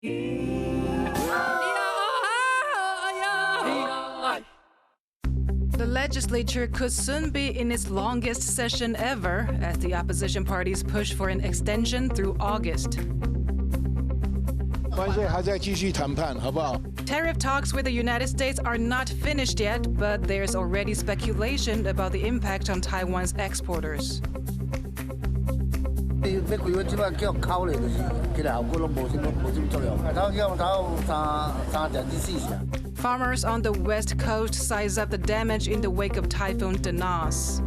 The legislature could soon be in its longest session ever as the opposition parties push for an extension through August. Tariff talks with the United States are not finished yet, but there's already speculation about the impact on Taiwan's exporters. Farmers on the west coast size up the damage in the wake of Typhoon Danas.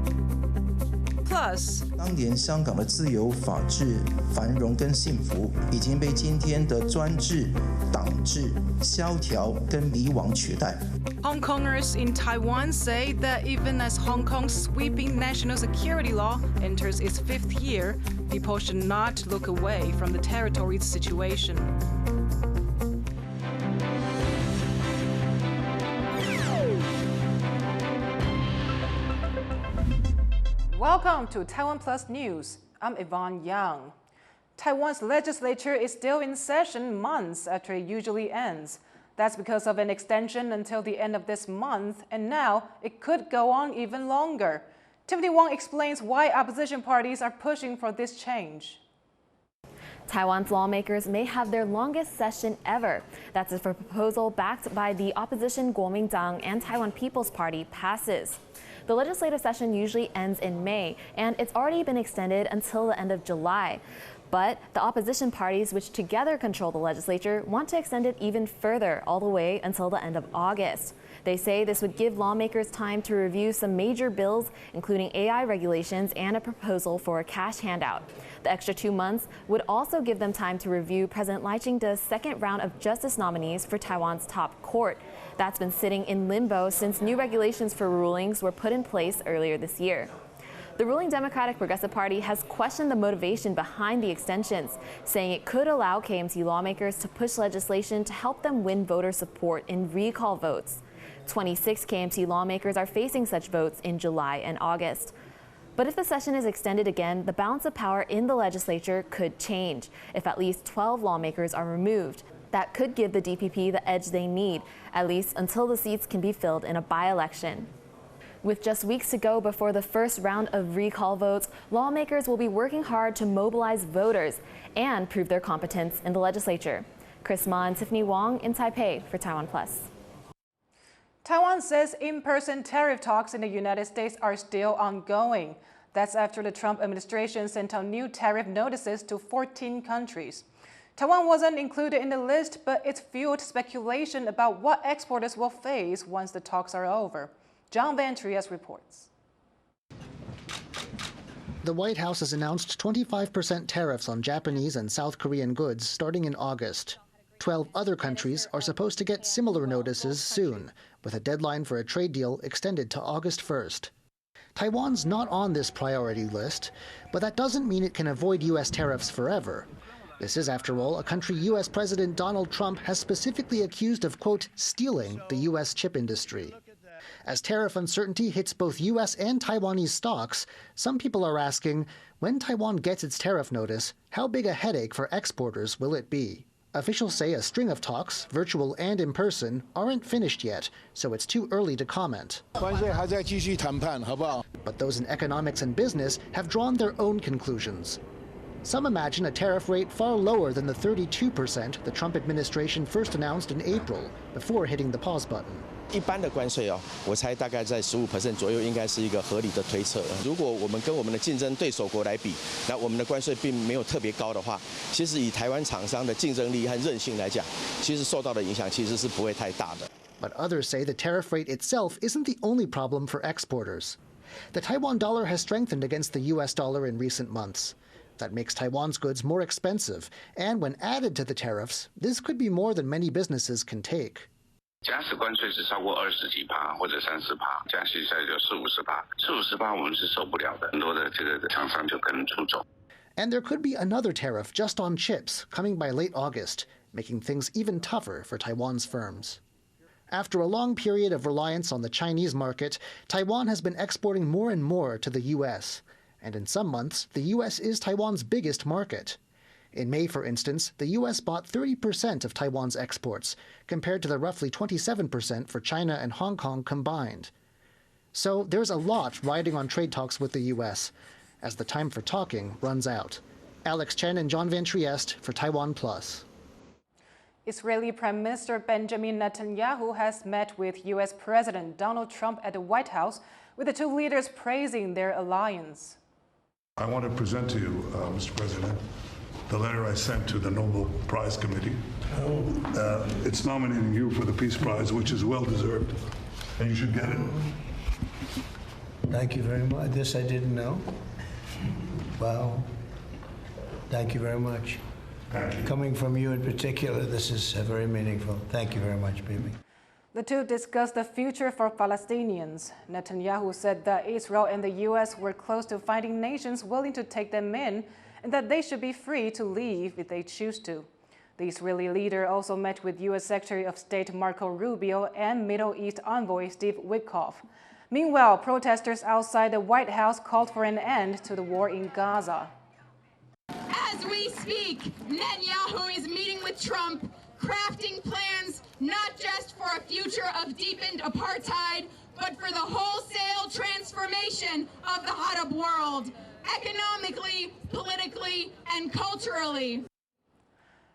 Plus, 当年香港的自由、法治、繁荣跟幸福，已经被今天的专制、党制、萧条跟迷惘取代。 Hong Kongers in Taiwan say that even as Hong Kong's sweeping national security law enters its fifth year, people should not look away from the territory's situation. Welcome to TaiwanPlus News. I'm Yvonne Yang. Taiwan's legislature is still in session months after it usually ends. That's because of an extension until the end of this month, and now it could go on even longer. Timothy Wong explains why opposition parties are pushing for this change. Taiwan's lawmakers may have their longest session ever. That's if a proposal backed by the opposition Kuomintang and Taiwan People's Party passes. The legislative session usually ends in May, and it's already been extended until the end of July. But the opposition parties, which together control the legislature, want to extend it even further, all the way until the end of August. They say this would give lawmakers time to review some major bills, including AI regulations and a proposal for a cash handout. The extra 2 months would also give them time to review President Lai Ching-te's second round of justice nominees for Taiwan's top court. That's been sitting in limbo since new regulations for rulings were put in place earlier this year. The ruling Democratic Progressive Party has questioned the motivation behind the extensions, saying it could allow KMT lawmakers to push legislation to help them win voter support in recall votes. 26 KMT lawmakers are facing such votes in July and August. But if the session is extended again, the balance of power in the legislature could change if at least 12 lawmakers are removed. That could give the DPP the edge they need, at least until the seats can be filled in a by-election. With just weeks to go before the first round of recall votes, lawmakers will be working hard to mobilize voters and prove their competence in the legislature. Chris Ma and Tiffany Wong in Taipei for TaiwanPlus. Taiwan says in-person tariff talks in the United States are still ongoing. That's after the Trump administration sent out new tariff notices to 14 countries. Taiwan wasn't included in the list, but it's fueled speculation about what exporters will face once the talks are over. John Van Trias reports. The White House has announced 25% tariffs on Japanese and South Korean goods starting in August. 12 other countries are supposed to get similar notices soon, with a deadline for a trade deal extended to August 1st. Taiwan's not on this priority list, but that doesn't mean it can avoid U.S. tariffs forever. This is, after all, a country U.S. President Donald Trump has specifically accused of, quote, stealing the U.S. chip industry. As tariff uncertainty hits both U.S. and Taiwanese stocks, some people are asking, when Taiwan gets its tariff notice, how big a headache for exporters will it be? Officials say a string of talks, virtual and in person, aren't finished yet, so it's too early to comment. But those in economics and business have drawn their own conclusions. Some imagine a tariff rate far lower than the 32% the Trump administration first announced in April, before hitting the pause button. 一般的关税哦，我猜大概在15% 左右，应该是一个合理的推测。如果我们跟我们的竞争对手国来比，那我们的关税并没有特别高的话，其实以台湾厂商的竞争力和韧性来讲，其实受到的影响其实是不会太大的。But others say the tariff rate itself isn't the only problem for exporters. The Taiwan dollar has strengthened against the U.S. dollar in recent months. That makes Taiwan's goods more expensive, and when added to the tariffs, this could be more than many businesses can take. 假使关税是超过20几%或者30%，加息下就40-50%，40-50%我们是受不了的，很多的这个厂商就可能出走。And there could be another tariff just on chips coming by late August, making things even tougher for Taiwan's firms. After a long period of reliance on the Chinese market, Taiwan has been exporting more and more to the U.S., and in some months, the U.S. is Taiwan's biggest market. In May, for instance, the U.S. bought 30% of Taiwan's exports, compared to the roughly 27% for China and Hong Kong combined. So there's a lot riding on trade talks with the U.S. as the time for talking runs out. Alex Chen and John Van Trieste for TaiwanPlus. Israeli Prime Minister Benjamin Netanyahu has met with U.S. President Donald Trump at the White House, with the two leaders praising their alliance. I want to present to you, Mr. President, the letter I sent to the Nobel Prize Committee. It's nominating you for the Peace Prize, which is well-deserved, and you should get it. Thank you very much. This I didn't know. Wow. Thank you very much. Thank you. Coming from you in particular, this is very meaningful. Thank you very much, baby. The two discussed the future for Palestinians. Netanyahu said that Israel and the U.S. were close to finding nations willing to take them in, and that they should be free to leave if they choose to. The Israeli leader also met with U.S. Secretary of State Marco Rubio and Middle East envoy Steve Witkoff. Meanwhile, protesters outside the White House called for an end to the war in Gaza. As we speak, Netanyahu is meeting with Trump, crafting plans not just for a future of deepened apartheid, but for the wholesale transformation of the Arab world, economically, politically, and culturally.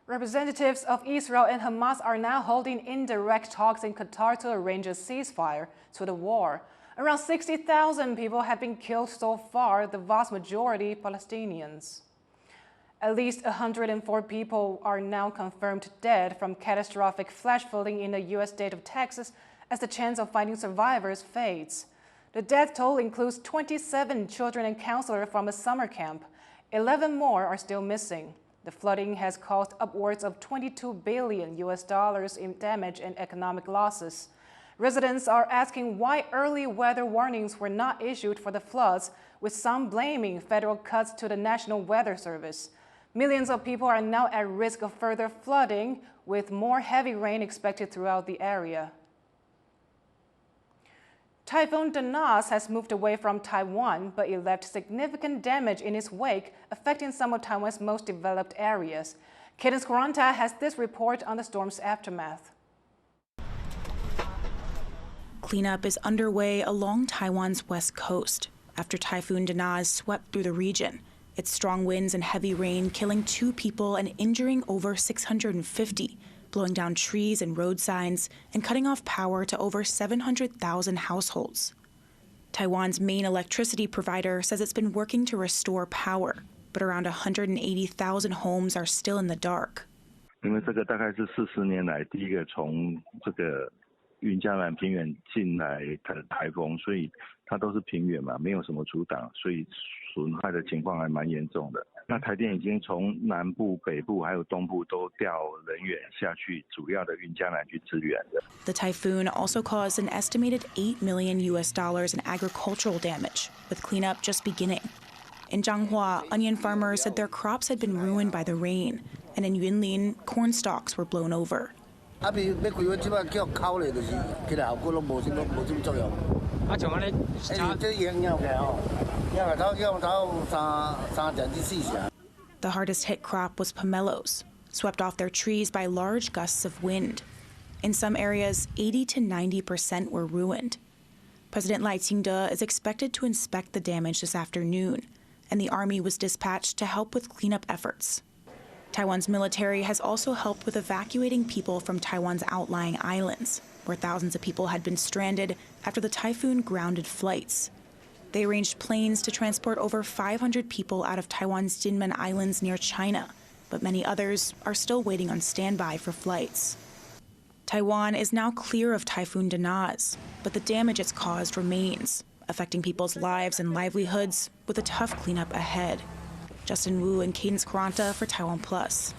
Representatives of Israel and Hamas are now holding indirect talks in Qatar to arrange a ceasefire to the war. Around 60,000 people have been killed so far, the vast majority Palestinians. At least 104 people are now confirmed dead from catastrophic flash flooding in the U.S. state of Texas as the chance of finding survivors fades. The death toll includes 27 children and counselors from a summer camp. 11 more are still missing. The flooding has caused upwards of $22 billion in damage and economic losses. Residents are asking why early weather warnings were not issued for the floods, with some blaming federal cuts to the National Weather Service. Millions of people are now at risk of further flooding, with more heavy rain expected throughout the area. Typhoon Danas has moved away from Taiwan, but it left significant damage in its wake, affecting some of Taiwan's most developed areas. Cadence Quaranta has this report on the storm's aftermath. Cleanup is underway along Taiwan's west coast after Typhoon Danas swept through the region. Its strong winds and heavy rain killing 2 people and injuring over 650, blowing down trees and road signs and cutting off power to over 700,000 households. Taiwan's main electricity provider says it's been working to restore power, but around 180,000 homes are still in the dark. 因为这个大概是40年来第一个从这个云嘉南平原进来的台风，所以它都是平原嘛，没有什么阻挡，所以损害的情况还蛮严重的。那台电已经从南部、北部还有东部都调人员下去主要的云嘉南去支援的。The typhoon also caused an estimated $8 million in agricultural damage, with cleanup just beginning. In Changhua, onion farmers said their crops had been ruined by the rain, and in Yunlin, corn stalks were blown over. The hardest hit crop was pomelos, swept off their trees by large gusts of wind. In some areas, 80 to 90% were ruined. President Lai Ching-te is expected to inspect the damage this afternoon, and the army was dispatched to help with cleanup efforts. Taiwan's military has also helped with evacuating people from Taiwan's outlying islands, where thousands of people had been stranded after the typhoon grounded flights. They arranged planes to transport over 500 people out of Taiwan's Jinmen Islands near China, but many others are still waiting on standby for flights. Taiwan is now clear of Typhoon Danas, but the damage it's caused remains, affecting people's lives and livelihoods with a tough cleanup ahead. Justin Wu and Cadence Quaranta for TaiwanPlus.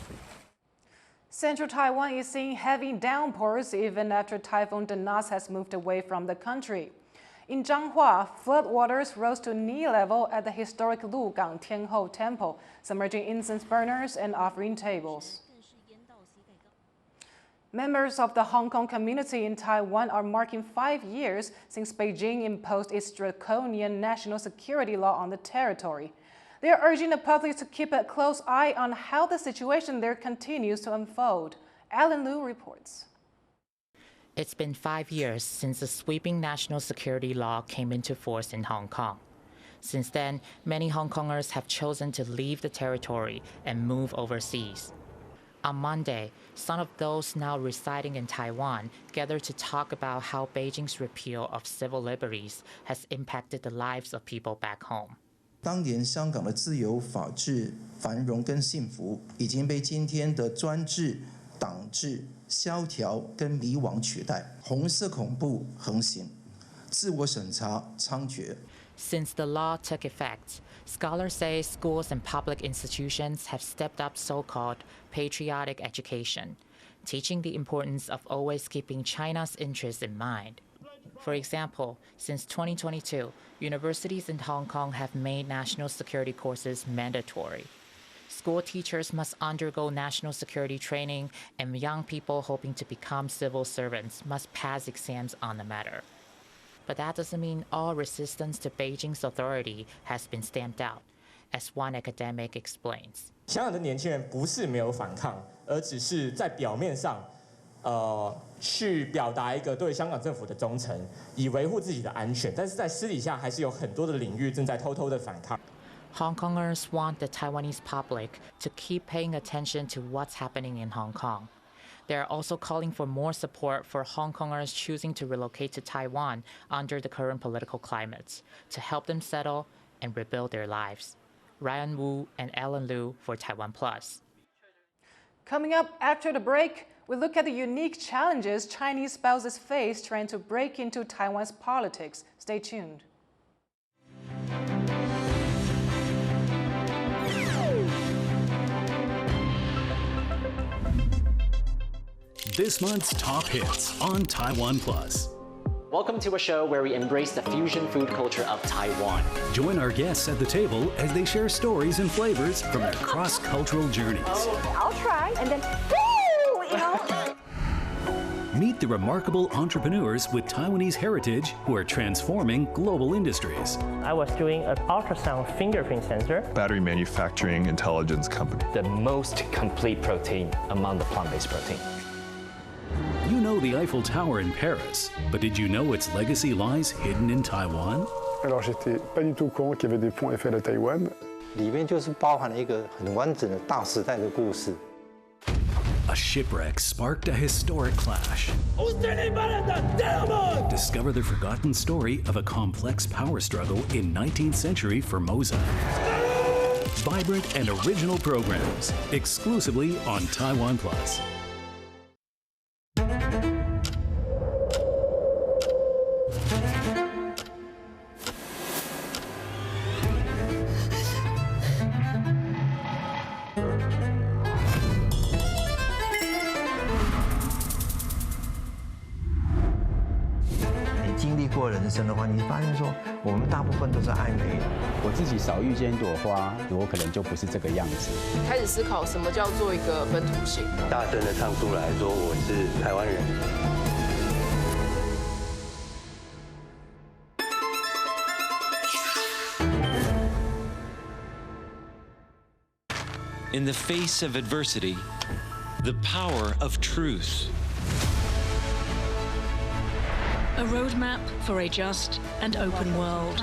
Central Taiwan is seeing heavy downpours even after Typhoon Danas has moved away from the country. In Changhua, floodwaters rose to knee level at the historic Lugang Tianhou Temple, submerging incense burners and offering tables. Members of the Hong Kong community in Taiwan are marking 5 years since Beijing imposed its draconian national security law on the territory. They are urging the public to keep a close eye on how the situation there continues to unfold. Alan Liu reports. It's been 5 years since the sweeping national security law came into force in Hong Kong. Since then, many Hong Kongers have chosen to leave the territory and move overseas. On Monday, some of those now residing in Taiwan gathered to talk about how Beijing's repeal of civil liberties has impacted the lives of people back home. 当年香港的自由、法治、繁荣跟幸福，已经被今天的专制、党制、萧条跟迷惘取代。红色恐怖横行，自我审查猖獗。 Since the law took effect, scholars say schools and public institutions have stepped up so-called patriotic education, teaching the importance of always keeping China's interests in mind. For example, since 2022, universities in Hong Kong have made national security courses mandatory. School teachers must undergo national security training, and young people hoping to become civil servants must pass exams on the matter. But that doesn't mean all resistance to Beijing's authority has been stamped out, as one academic explains. 香港的年轻人不是没有反抗，而只是在表面上，去表达一个对香港政府的忠诚，以维护自己的安全，但是在私底下还是有很多的领域正在偷偷的反抗。 Hong Kongers want the Taiwanese public to keep paying attention to what's happening in Hong Kong. They are also calling for more support for Hong Kongers choosing to relocate to Taiwan under the current political climate to help them settle and rebuild their lives. Ryan Wu and Alan Liu for TaiwanPlus. Coming up after the break, we look at the unique challenges Chinese spouses face trying to break into Taiwan's politics. Stay tuned. This month's top hits on TaiwanPlus. Welcome to a show where we embrace the fusion food culture of Taiwan. Join our guests at the table as they share stories and flavors from their cross-cultural journeys. I'll try, and then, woo, you know. Meet the remarkable entrepreneurs with Taiwanese heritage who are transforming global industries. I was doing an ultrasound fingerprint sensor. Battery manufacturing intelligence company. The most complete protein among the plant-based protein. You know the Eiffel Tower in Paris, but did you know its legacy lies hidden in Taiwan? Alors j'étais pas du tout au courant qu'il y avait des ponts Eiffel à Taïwan. 里面就是包含了一个很完整的大时代的故事。 A shipwreck sparked a historic clash. Discover the forgotten story of a complex power struggle in 19th century Formosa. Vibrant and original programs, exclusively on TaiwanPlus.过人生的话，你发现说，我们大部分都是爱美。我自己少遇见一朵花，我可能就不是这个样子。开始思考什么叫做一个本土性。大声的唱出来说我是台湾人。In the face of adversity, the power of truth. A roadmap for a just and open world,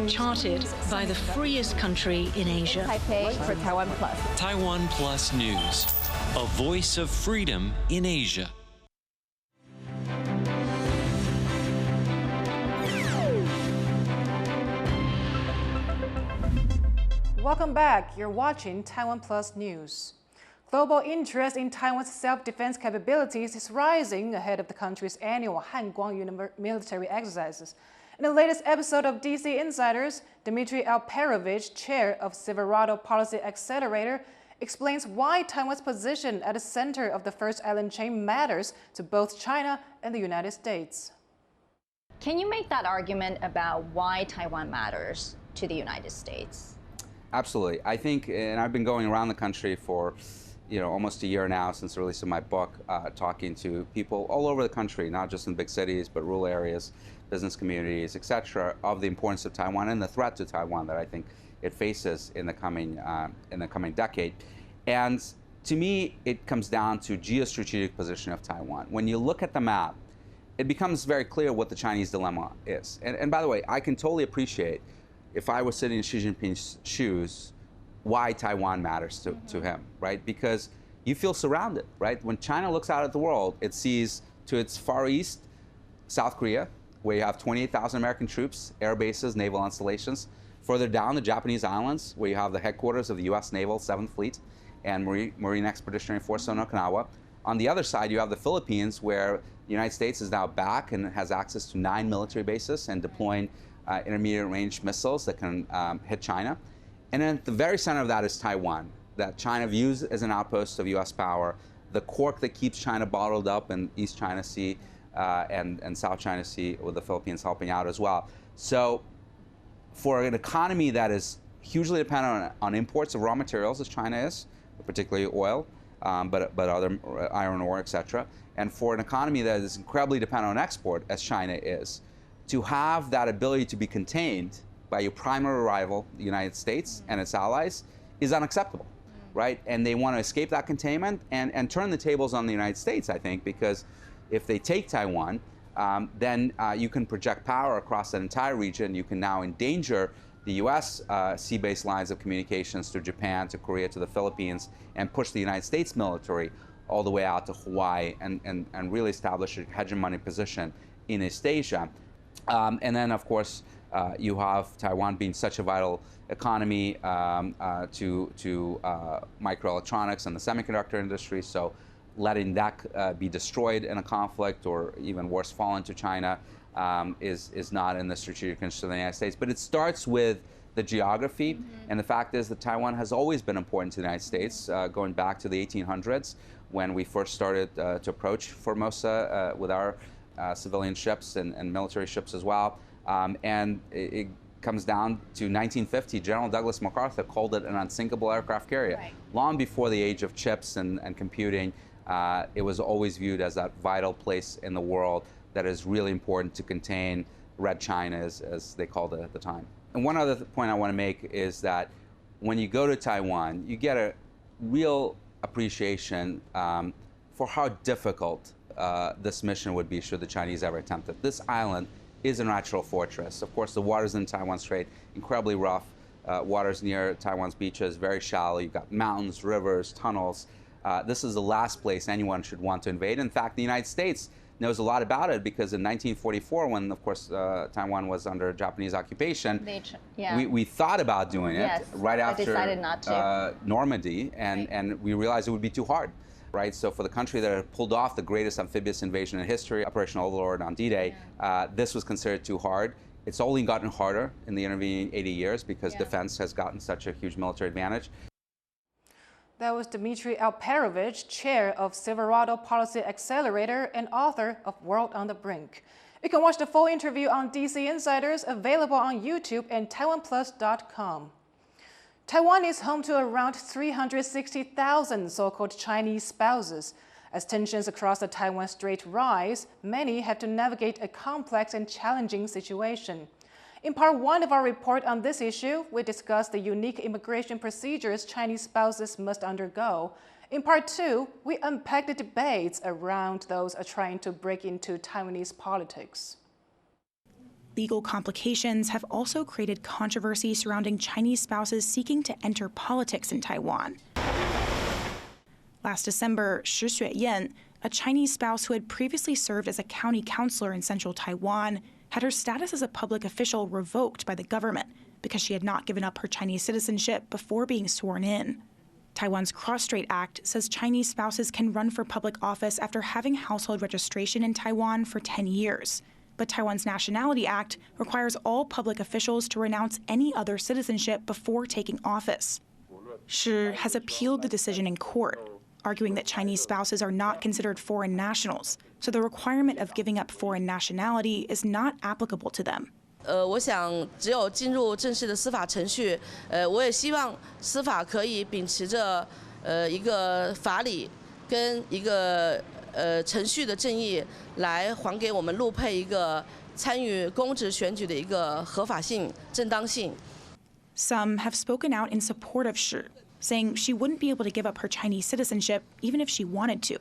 charted by the freest country in Asia. Taipei for TaiwanPlus. TaiwanPlus News, a voice of freedom in Asia. Welcome back. You're watching TaiwanPlus News. Global interest in Taiwan's self-defense capabilities is rising ahead of the country's annual Hanguang military exercises. In the latest episode of DC Insiders, Dmitry Alperovich, chair of Silverado Policy Accelerator, explains why Taiwan's position at the center of the first island chain matters to both China and the United States. Can you make that argument about why Taiwan matters to the United States? Absolutely. I think, and I've been going around the country for almost a year now since the release of my book, talking to people all over the country, not just in big cities, but rural areas, business communities, etc., of the importance of Taiwan and the threat to Taiwan that I think it faces in the coming decade. And to me, it comes down to geostrategic position of Taiwan. When you look at the map, it becomes very clear what the Chinese dilemma is. And by the way, I can totally appreciate, if I was sitting in Xi Jinping's shoes, why Taiwan matters to him, right? Because you feel surrounded, right? When China looks out at the world, it sees to its far east, South Korea, where you have 28,000 American troops, air bases, naval installations. Further down, the Japanese islands, where you have the headquarters of the U.S. Naval 7th Fleet and Marine Expeditionary Force on Okinawa. On the other side, you have the Philippines, where the United States is now back and has access to 9 military bases and deploying intermediate-range missiles that can hit China. And then at the very center of that is Taiwan, that China views as an outpost of U.S. power, the cork that keeps China bottled up in East China Sea and South China Sea, with the Philippines helping out as well. So for an economy that is hugely dependent on imports of raw materials, as China is, particularly oil, but other iron ore, etc., and for an economy that is incredibly dependent on export, as China is, to have that ability to be contained by your primary rival, the United States, and its allies, is unacceptable, right? And they want to escape that containment and turn the tables on the United States, I think, because if they take Taiwan, then you can project power across that entire region. You can now endanger the U.S. Sea-based lines of communications to Japan, to Korea, to the Philippines, and push the United States military all the way out to Hawaii and really establish a hegemonic position in East Asia. And then, of course, you have Taiwan being such a vital economy to microelectronics and the semiconductor industry. So letting that be destroyed in a conflict, or even worse, fall into China, is not in the strategic interest of the United States. But it starts with the geography, and the fact is that Taiwan has always been important to the United States, going back to the 1800s, when we first started to approach Formosa with our civilian ships and military ships as well. And it comes down to 1950, General Douglas MacArthur called it an unsinkable aircraft carrier. Right. Long before the age of chips and computing, it was always viewed as that vital place in the world that is really important to contain Red China, as they called it at the time. And one other point I want to make is that when you go to Taiwan, you get a real appreciation for how difficult this mission would be should the Chinese ever attempt it. This island is a natural fortress. Of course, the waters in Taiwan Strait, incredibly rough. Waters near Taiwan's beaches, very shallow. You've got mountains, rivers, tunnels. This is the last place anyone should want to invade. In fact, the United States knows a lot about it, because in 1944, when, of course, Taiwan was under Japanese occupation, we thought about doing it right after decided not to. Normandy, and we realized it would be too hard. Right, so for the country that had pulled off the greatest amphibious invasion in history, Operation Overlord on D-Day, this was considered too hard. It's only gotten harder in the intervening 80 years because defense has gotten such a huge military advantage. That was Dmitry Alperovich, chair of Silverado Policy Accelerator and author of World on the Brink. You can watch the full interview on DC Insiders, available on YouTube and TaiwanPlus.com. Taiwan is home to around 360,000 so-called Chinese spouses. As tensions across the Taiwan Strait rise, many have to navigate a complex and challenging situation. In part 1 of our report on this issue, we discuss the unique immigration procedures Chinese spouses must undergo. In part 2, we unpack the debates around those trying to break into Taiwanese politics. Legal complications have also created controversy surrounding Chinese spouses seeking to enter politics in Taiwan. Last December, Shi Xueyan, a Chinese spouse who had previously served as a county councilor in central Taiwan, had her status as a public official revoked by the government because she had not given up her Chinese citizenship before being sworn in. Taiwan's Cross-Strait Act says Chinese spouses can run for public office after having household registration in Taiwan for 10 years. But Taiwan's Nationality Act requires all public officials to renounce any other citizenship before taking office. Shi has appealed the decision in court, arguing that Chinese spouses are not considered foreign nationals, so the requirement of giving up foreign nationality is not applicable to them. 我想只有进入正式的司法程序，我也希望司法可以秉持着一个法理跟一个程序的正义，来还给我们陆配一个参与公职选举的一个合法性、正当性。Some have spoken out in support of Shi, saying she wouldn't be able to give up her Chinese citizenship even if she wanted to.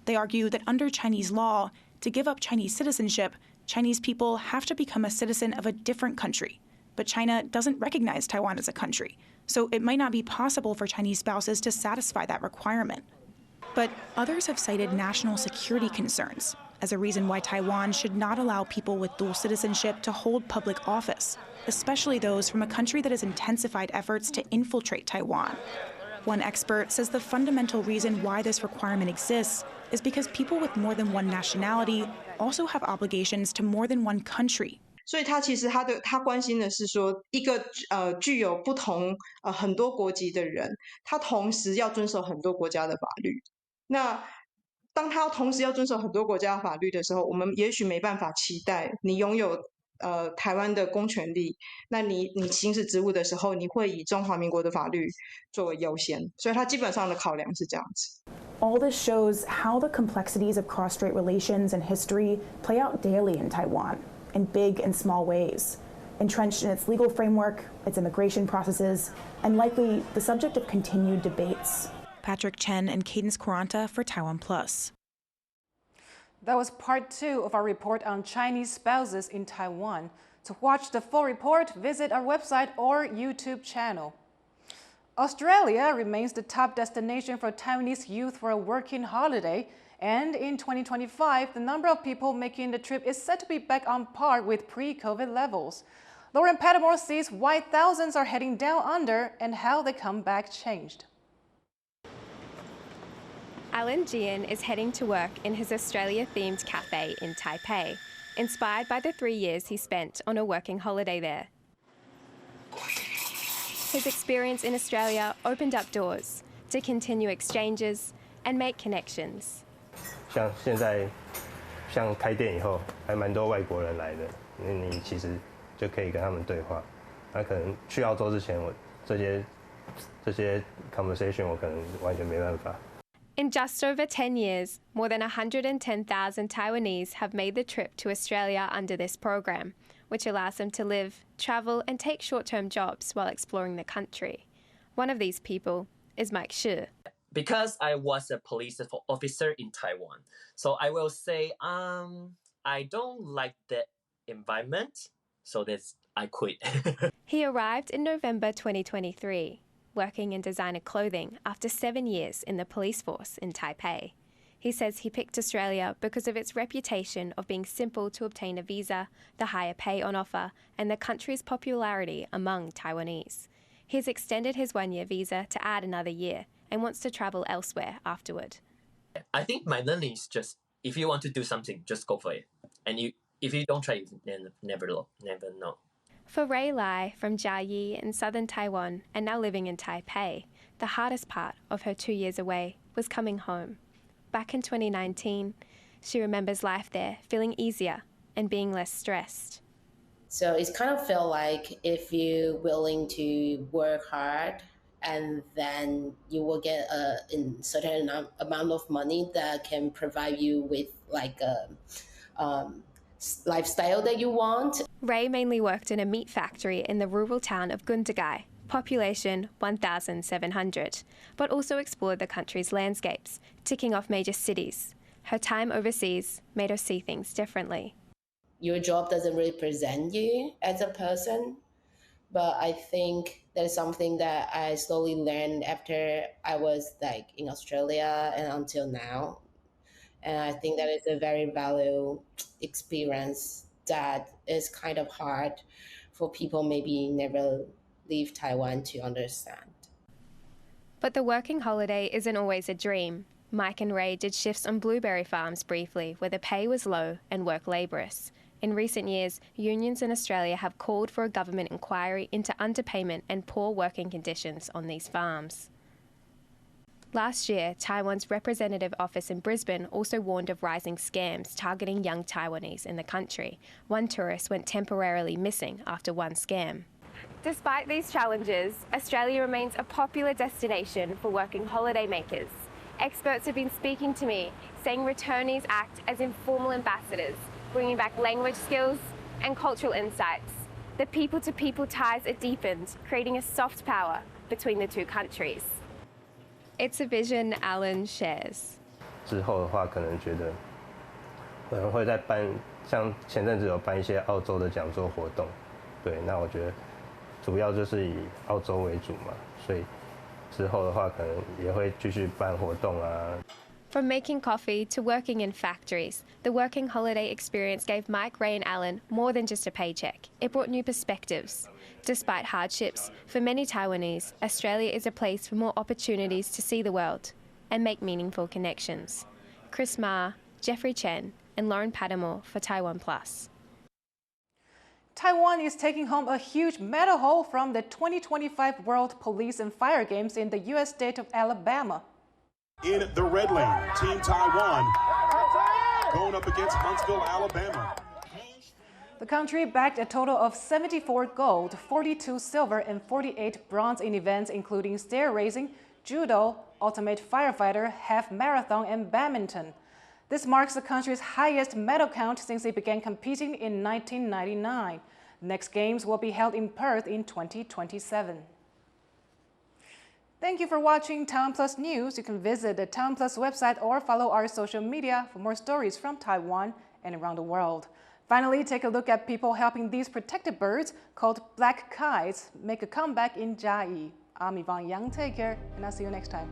They argue that under Chinese law, to give up Chinese citizenship, Chinese people have to become a citizen of a different country. But China doesn't recognize Taiwan as a country, so it might not be possible for Chinese spouses to satisfy that requirement. But others have cited national security concerns as a reason why Taiwan should not allow people with dual citizenship to hold public office, especially those from a country that has intensified efforts to infiltrate Taiwan. One expert says the fundamental reason why this requirement exists is because people with more than one nationality also have obligations to more than one country. 所以他其实他关心的是说，一个具有不同很多国籍的人，他同时要遵守很多国家的法律。那当他同时要遵守很多国家的法律的时候，我们也许没办法期待你拥有台湾的公权力，那你行使职务的时候，你会以中华民国的法律作为优先。所以他基本上的考量是这样子。All this shows how the complexities of cross-strait relations and history play out daily in Taiwan, in big and small ways, entrenched in its legal framework, its immigration processes, and likely the subject of continued debates. Patrick Chen and Cadence Quaranta for TaiwanPlus. That was part 2 of our report on Chinese spouses in Taiwan. To watch the full report, visit our website or YouTube channel. Australia remains the top destination for Taiwanese youth for a working holiday, and in 2025, the number of people making the trip is set to be back on par with pre-COVID levels. Lauren Pettimore sees why thousands are heading down under and how the comeback changed. Alan Gian is heading to work in his Australia-themed cafe in Taipei, inspired by the 3 years he spent on a working holiday there. His experience in Australia opened up doors to continue exchanges and make connections. 像现在，像开店以后，还蛮多外国人来的，你其实就可以跟他们对话。那可能去澳洲之前，我这些 conversation 我可能完全没办法。In just over 10 years, more than 110,000 Taiwanese have made the trip to Australia under this program, which allows them to live, travel, and take short-term jobs while exploring the country. One of these people is Mike Shi. Because I was a police officer in Taiwan, so I will say I don't like the environment, so I quit. He arrived in November 2023, working in designer clothing after 7 years in the police force in Taipei. He says he picked Australia because of its reputation of being simple to obtain a visa, the higher pay on offer, and the country's popularity among Taiwanese. He's extended his 1-year visa to add another year and wants to travel elsewhere afterward. I think my learning is just, if you want to do something, just go for it. And if you don't try, then never know. For Ray Lai from Jiayi in southern Taiwan and now living in Taipei, the hardest part of her 2 years away was coming home. Back in 2019, she remembers life there feeling easier and being less stressed. So it's kind of felt like if you're willing to work hard, and then you will get a certain amount of money that can provide you with like a lifestyle that you want. Ray mainly worked in a meat factory in the rural town of Gundagai, population 1,700, but also explored the country's landscapes, ticking off major cities. Her time overseas made her see things differently. Your job doesn't really present you as a person, but I think that's something that I slowly learned after I was like in Australia and until now. And I think that is a very valuable experience that is kind of hard for people maybe never leave Taiwan to understand. But the working holiday isn't always a dream. Mike and Ray did shifts on blueberry farms briefly where the pay was low and work laborious. In recent years, unions in Australia have called for a government inquiry into underpayment and poor working conditions on these farms. Last year, Taiwan's representative office in Brisbane also warned of rising scams targeting young Taiwanese in the country. One tourist went temporarily missing after one scam. Despite these challenges, Australia remains a popular destination for working holidaymakers. Experts have been speaking to me, saying returnees act as informal ambassadors, bringing back language skills and cultural insights. The people-to-people ties are deepened, creating a soft power between the two countries. It's a vision Alan shares. 之后的话，可能觉得可能会再办，像前阵子有办一些澳洲的讲座活动，对，那我觉得主要就是以澳洲为主嘛，所以之后的话可能也会继续办活动啊。From making coffee to working in factories, the working holiday experience gave Mike, Ray and Alan more than just a paycheck. It brought new perspectives. Despite hardships, for many Taiwanese, Australia is a place for more opportunities to see the world and make meaningful connections. Chris Ma, Jeffrey Chen and Lauren Padamore for TaiwanPlus. Taiwan is taking home a huge medal haul from the 2025 World Police and Fire Games in the U.S. state of Alabama. In the red lane, Team Taiwan going up against Huntsville, Alabama. The country bagged a total of 74 gold, 42 silver, and 48 bronze in events including stair raising, judo, ultimate firefighter, half marathon, and badminton. This marks the country's highest medal count since it began competing in 1999. The next games will be held in Perth in 2027. Thank you for watching TaiwanPlus News. You can visit the TaiwanPlus website or follow our social media for more stories from Taiwan and around the world. Finally, take a look at people helping these protected birds called black kites make a comeback in Chiayi. I'm Yvonne Yang. Take care, and I'll see you next time.